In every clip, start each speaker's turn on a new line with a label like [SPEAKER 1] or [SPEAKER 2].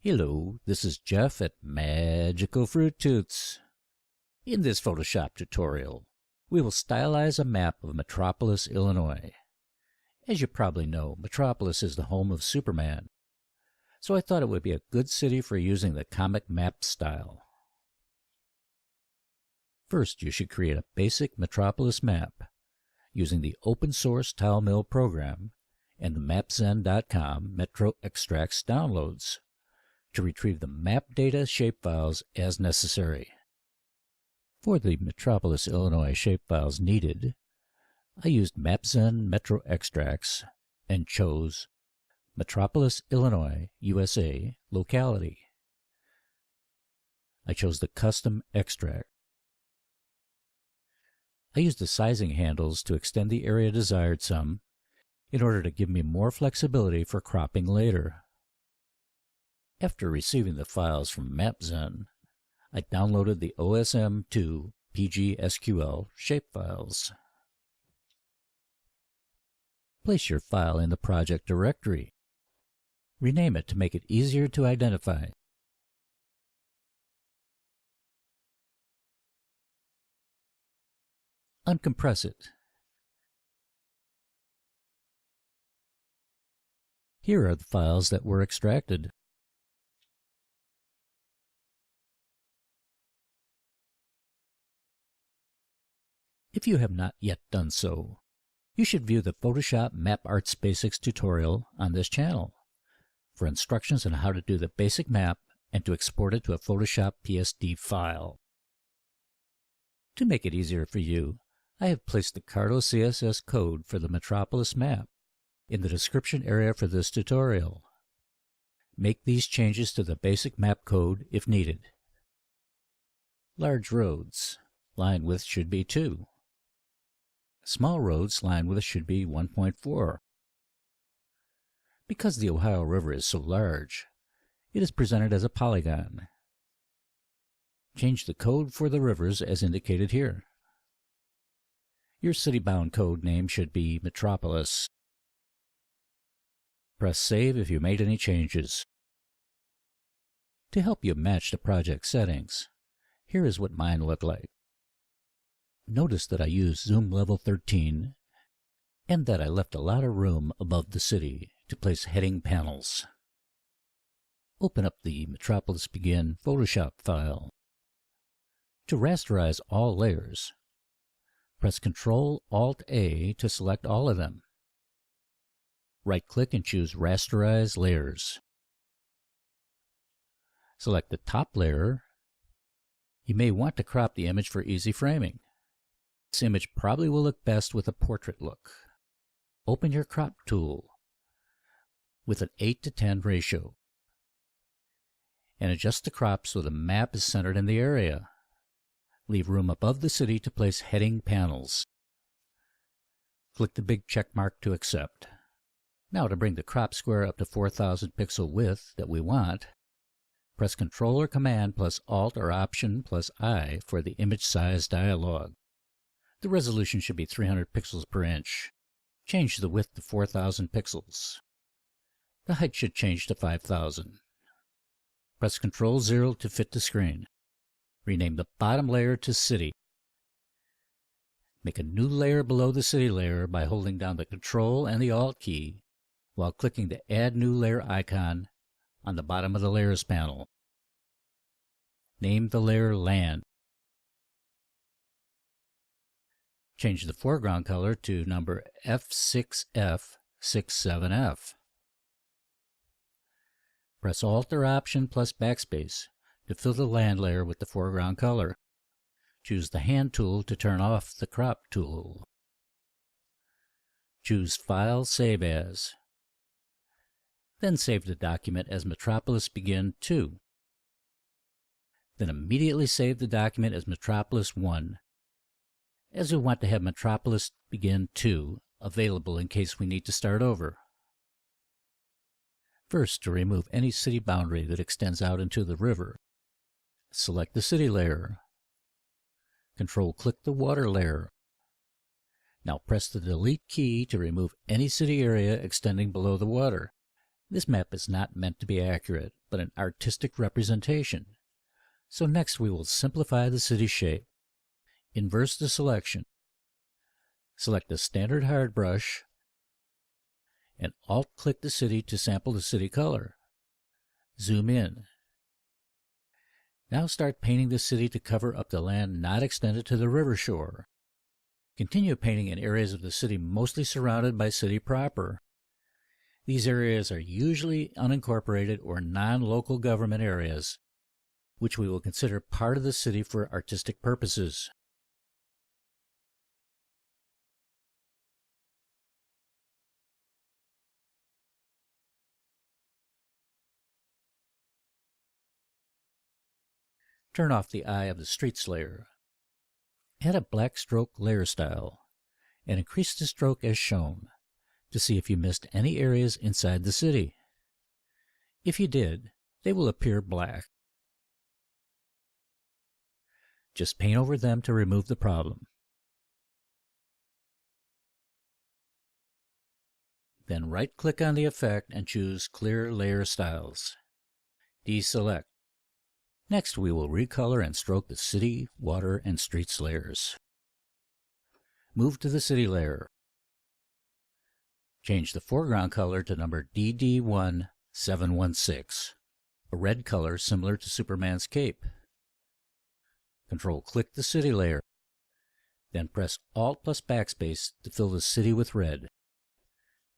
[SPEAKER 1] Hello, this is Jeff at Magical Fruit Toots. In this Photoshop tutorial, we will stylize a map of Metropolis, Illinois. As you probably know, Metropolis is the home of Superman, so I thought it would be a good city for using the comic map style. First, you should create a basic Metropolis map using the open source TileMill program and the Mapzen.com Metro Extracts downloads to retrieve the map data shapefiles as necessary. For the Metropolis, Illinois shapefiles needed, I used Mapzen Metro Extracts and chose Metropolis, Illinois, USA locality. I chose the custom extract. I used the sizing handles to extend the area desired some in order to give me more flexibility for cropping later. After receiving the files from Mapzen, I downloaded the OSM2 PGSQL shapefiles. Place your file in the project directory. Rename it to make it easier to identify. Uncompress it. Here are the files that were extracted. If you have not yet done so, you should view the Photoshop Map Arts Basics tutorial on this channel for instructions on how to do the basic map and to export it to a Photoshop PSD file. To make it easier for you, I have placed the Carto CSS code for the Metropolis map in the description area for this tutorial. Make these changes to the basic map code if needed. Large roads, line width should be 2. Small roads, line width should be 1.4. Because the Ohio River is so large, it is presented as a polygon. Change the code for the rivers as indicated here. Your city-bound code name should be Metropolis. Press Save if you made any changes. To help you match the project settings, here is what mine look like. Notice that I used Zoom Level 13 and that I left a lot of room above the city to place heading panels. Open up the Metropolis Begin Photoshop file. To rasterize all layers, press Ctrl-Alt-A to select all of them. Right-click and choose Rasterize Layers. Select the top layer. You may want to crop the image for easy framing. This image probably will look best with a portrait look. Open your crop tool with an 8:10 ratio and adjust the crop so the map is centered in the area. Leave room above the city to place heading panels. Click the big check mark to accept. Now to bring the crop square up to 4,000 pixel width that we want, press Ctrl or Command plus Alt or Option plus I for the image size dialog. The resolution should be 300 pixels per inch. Change the width to 4,000 pixels. The height should change to 5,000. Press Ctrl-0 to fit the screen. Rename the bottom layer to City. Make a new layer below the City layer by holding down the Ctrl and the Alt key while clicking the Add New Layer icon on the bottom of the Layers panel. Name the layer Land. Change the foreground color to number F6F67F. Press Alt or Option plus Backspace to fill the land layer with the foreground color. Choose the Hand tool to turn off the Crop tool. Choose File, Save As. Then save the document as Metropolis Begin 2. Then immediately save the document as Metropolis 1, as we want to have Metropolis Begin 2 available in case we need to start over. First, to remove any city boundary that extends out into the river, select the city layer. Control-click the water layer. Now press the Delete key to remove any city area extending below the water. This map is not meant to be accurate, but an artistic representation. So next we will simplify the city shape. Inverse the selection. Select a standard hard brush and Alt-click the city to sample the city color. Zoom in. Now start painting the city to cover up the land not extended to the river shore. Continue painting in areas of the city mostly surrounded by city proper. These areas are usually unincorporated or non-local government areas, which we will consider part of the city for artistic purposes. Turn off the eye of the streets layer. Add a black stroke layer style and increase the stroke as shown to see if you missed any areas inside the city. If you did, they will appear black. Just paint over them to remove the problem. Then right-click on the effect and choose Clear Layer Styles. Deselect. Next, we will recolor and stroke the city, water, and streets layers. Move to the city layer. Change the foreground color to number DD1716, a red color similar to Superman's cape. Control-click the city layer. Then press Alt plus Backspace to fill the city with red.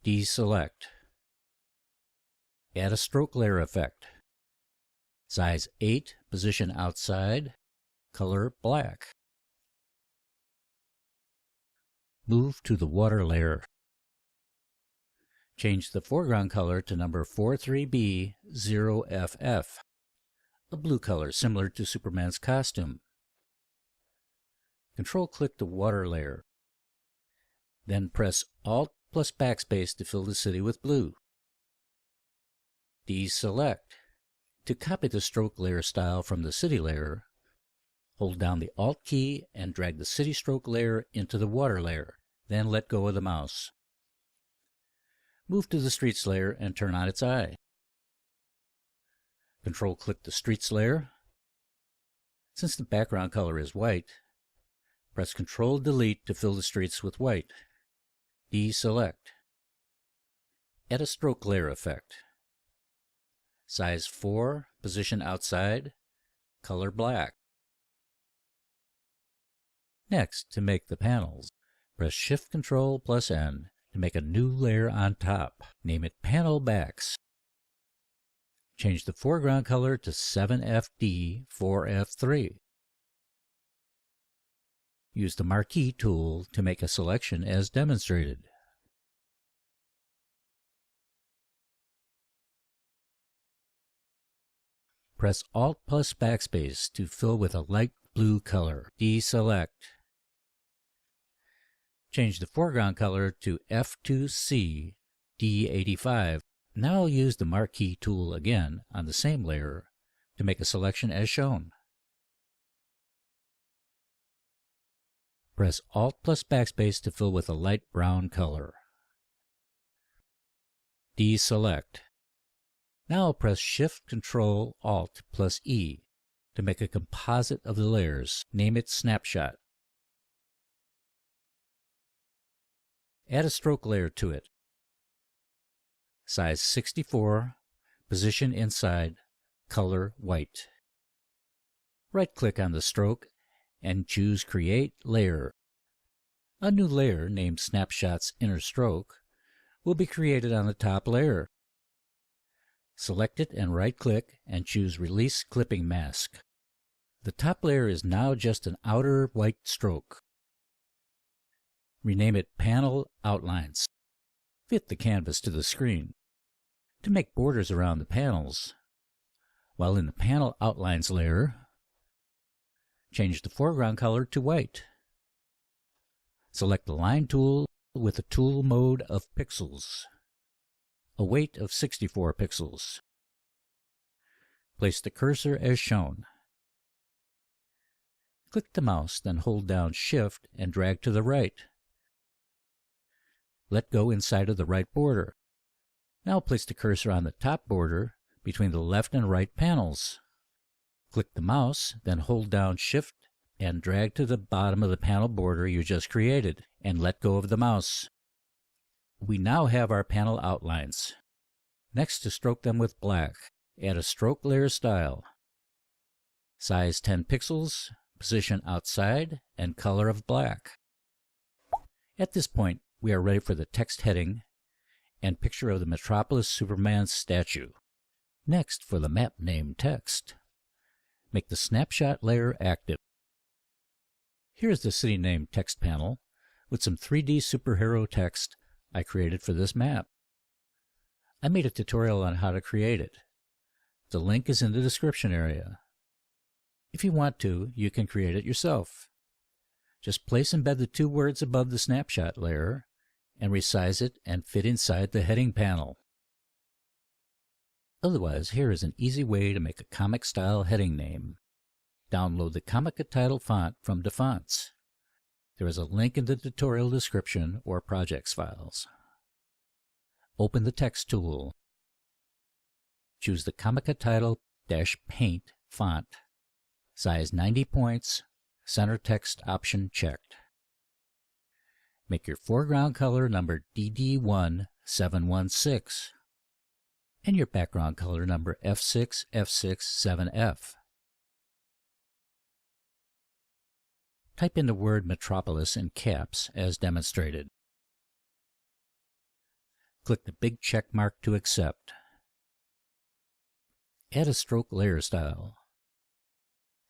[SPEAKER 1] Deselect. Add a stroke layer effect. Size 8, position outside, color black. Move to the water layer. Change the foreground color to number 43B0FF, a blue color similar to Superman's costume. Control-click the water layer. Then press Alt plus Backspace to fill the city with blue. Deselect. To copy the stroke layer style from the city layer, hold down the Alt key and drag the city stroke layer into the water layer, then let go of the mouse. Move to the streets layer and turn on its eye. Control-click the streets layer. Since the background color is white, press Control-Delete to fill the streets with white. Deselect. Add a stroke layer effect. Size 4, position outside, color black. Next, to make the panels, press Shift-Control plus N to make a new layer on top. Name it Panel Backs. Change the foreground color to 7FD4F3. Use the Marquee tool to make a selection as demonstrated. Press Alt plus Backspace to fill with a light blue color. Deselect. Change the foreground color to F2C D85. Now use the Marquee tool again on the same layer to make a selection as shown. Press Alt plus Backspace to fill with a light brown color. Deselect. Now press Shift, Control, Alt plus E to make a composite of the layers. Name it Snapshot. Add a stroke layer to it. Size 64, position inside, color white. Right-click on the stroke and choose Create Layer. A new layer named Snapshot's Inner Stroke will be created on the top layer. Select it and right-click and choose Release Clipping Mask. The top layer is now just an outer white stroke. Rename it Panel Outlines. Fit the canvas to the screen. To make borders around the panels, while in the Panel Outlines layer, change the foreground color to white. Select the Line tool with the tool mode of pixels. A weight of 64 pixels. Place the cursor as shown. Click the mouse, then hold down Shift and drag to the right. Let go inside of the right border. Now place the cursor on the top border between the left and right panels. Click the mouse, then hold down Shift and drag to the bottom of the panel border you just created, and let go of the mouse. We now have our panel outlines. Next, to stroke them with black, add a stroke layer style. Size 10 pixels, position outside, and color of black. At this point, we are ready for the text heading and picture of the Metropolis Superman statue. Next, for the map name text, make the snapshot layer active. Here's the city name text panel with some 3D superhero text I created for this map. I made a tutorial on how to create it. The link is in the description area. If you want to, you can create it yourself. Just place and embed the two words above the snapshot layer and resize it and fit inside the heading panel. Otherwise, here is an easy way to make a comic-style heading name. Download the Comic Title font from DaFonts. There is a link in the tutorial description or projects files. Open the Text tool. Choose the Comic Title-Paint font. Size 90 points, center text option checked. Make your foreground color number DD1716 and your background color number F6F67F. Type in the word Metropolis in caps as demonstrated. Click the big check mark to accept. Add a stroke layer style.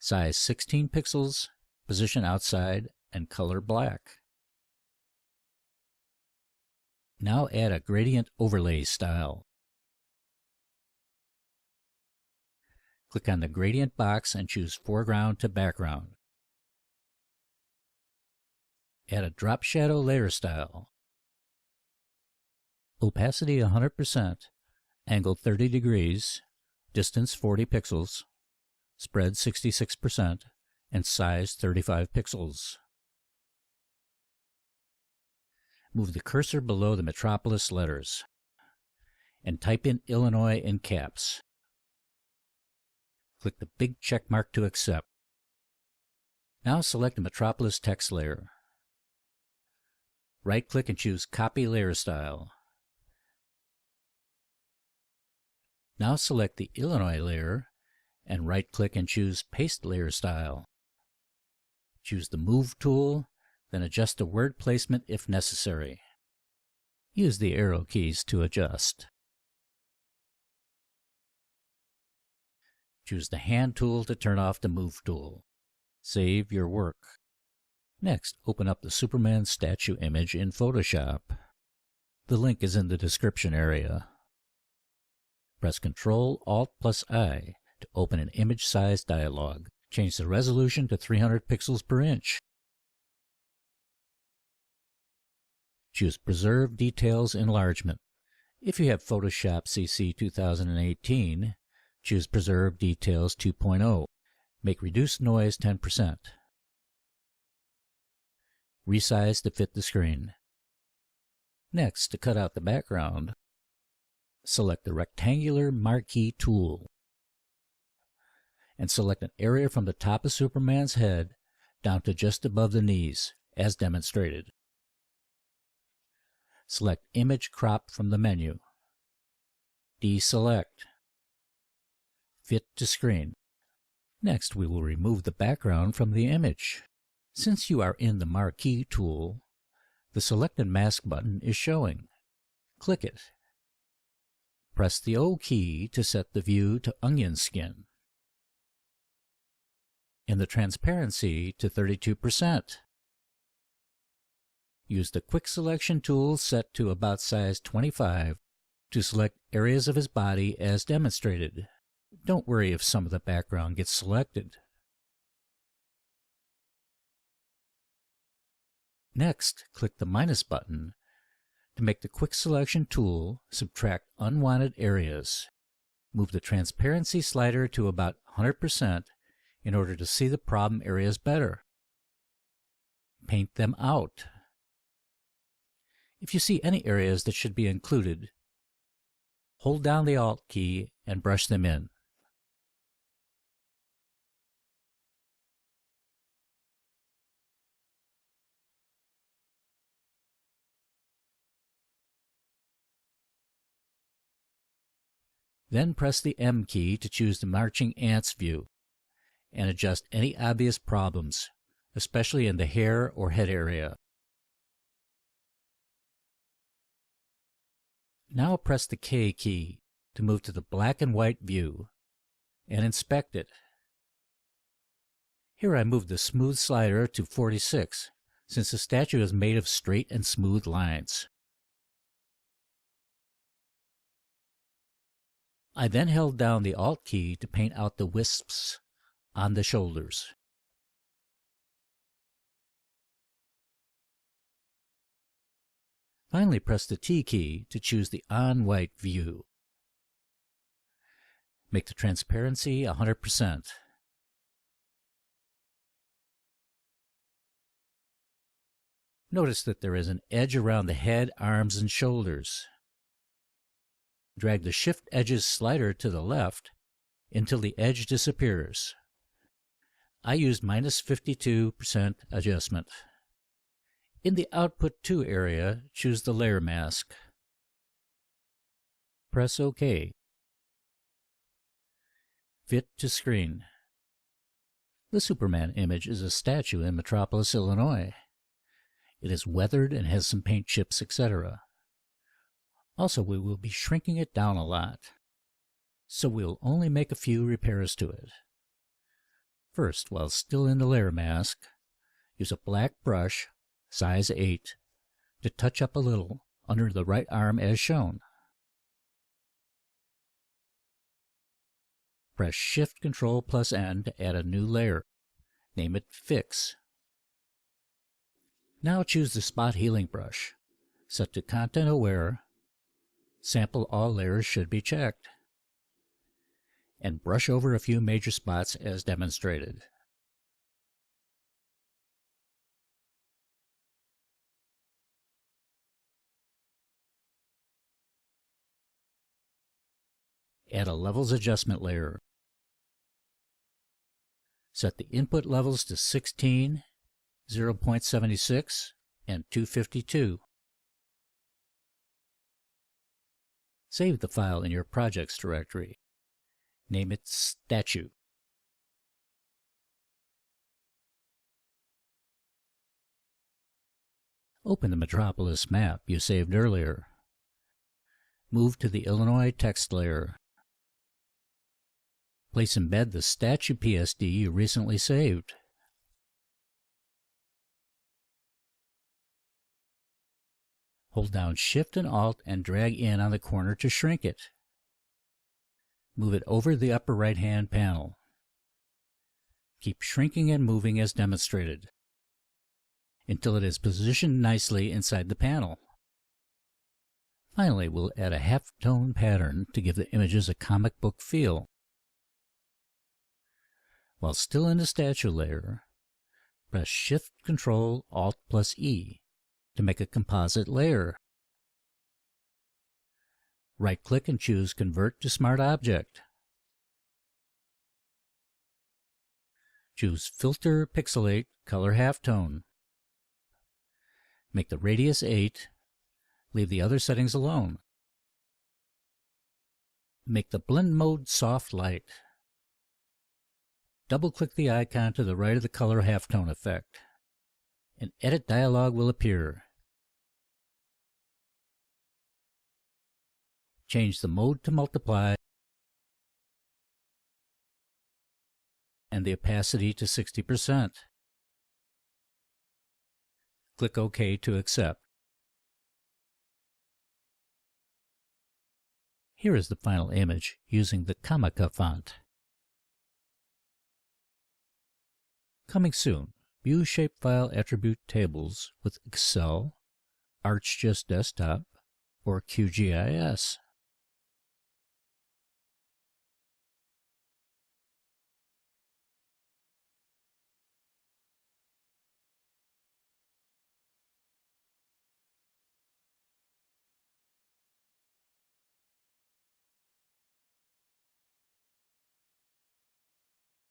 [SPEAKER 1] Size 16 pixels, position outside, and color black. Now add a gradient overlay style. Click on the gradient box and choose foreground to background. Add a drop shadow layer style. Opacity 100%, angle 30 degrees, distance 40 pixels, spread 66%, and size 35 pixels. Move the cursor below the Metropolis letters and type in Illinois in caps. Click the big check mark to accept. Now select the Metropolis text layer. Right-click and choose Copy Layer Style. Now select the Illinois layer and right-click and choose Paste Layer Style. Choose the Move tool, then adjust the word placement if necessary. Use the arrow keys to adjust. Choose the Hand tool to turn off the Move tool. Save your work. Next, open up the Superman statue image in Photoshop. The link is in the description area. Press Ctrl-Alt+I to open an image size dialog. Change the resolution to 300 pixels per inch. Choose Preserve Details Enlargement. If you have Photoshop CC 2018, choose Preserve Details 2.0. Make Reduce Noise 10%. Resize to fit the screen. Next, to cut out the background, select the Rectangular Marquee tool and select an area from the top of Superman's head down to just above the knees, as demonstrated. Select Image Crop from the menu. Deselect. Fit to screen. Next, we will remove the background from the image. Since you are in the Marquee tool, the Select and Mask button is showing. Click it. Press the O key to set the view to onion skin and the transparency to 32%. Use the Quick Selection tool set to about size 25 to select areas of his body as demonstrated. Don't worry if some of the background gets selected. Next, click the minus button to make the Quick Selection tool subtract unwanted areas. Move the transparency slider to about 100% in order to see the problem areas better. Paint them out. If you see any areas that should be included, Hold down the Alt key and brush them in. Then press the M key to choose the marching ants view and adjust any obvious problems, especially in the hair or head area. Now press the K key to move to the black and white view and inspect it. Here I move the smooth slider to 46 since the statue is made of straight and smooth lines. I then held down the Alt key to paint out the wisps on the shoulders. Finally, press the T key to choose the on-white view. Make the transparency 100%. Notice that there is an edge around the head, arms, and shoulders. Drag the Shift Edges slider to the left until the edge disappears. I used -52% adjustment. In the Output To area, choose the Layer Mask. Press OK. Fit to screen. The Superman image is a statue in Metropolis, Illinois. It is weathered and has some paint chips, etc. Also, we will be shrinking it down a lot, so we'll only make a few repairs to it. First, while still in the layer mask, use a black brush, size 8, to touch up a little under the right arm as shown. Press Shift-Control+N to add a new layer. Name it Fix. Now choose the Spot Healing brush. Set to Content Aware. Sample all layers should be checked. And brush over a few major spots as demonstrated. Add a Levels Adjustment layer. Set the input levels to 16, 0.76, and 252. Save the file in your Projects directory. Name it Statue. Open the Metropolis map you saved earlier. Move to the Illinois text layer. Place embed the statue PSD you recently saved. Hold down Shift and Alt and drag in on the corner to shrink it. Move it over the upper right-hand panel. Keep shrinking and moving as demonstrated until it is positioned nicely inside the panel. Finally, we'll add a half-tone pattern to give the images a comic book feel. While still in the statue layer, press Shift-Control-Alt+E to make a composite layer. Right-click and choose Convert to Smart Object. Choose Filter Pixelate Color Halftone. Make the radius 8. Leave the other settings alone. Make the blend mode soft light. Double-click the icon to the right of the color halftone effect. An edit dialog will appear. Change the mode to multiply and the opacity to 60%. Click OK to accept. Here is the final image using the Comica font. Coming soon, view shapefile attribute tables with Excel, ArcGIS Desktop, or QGIS.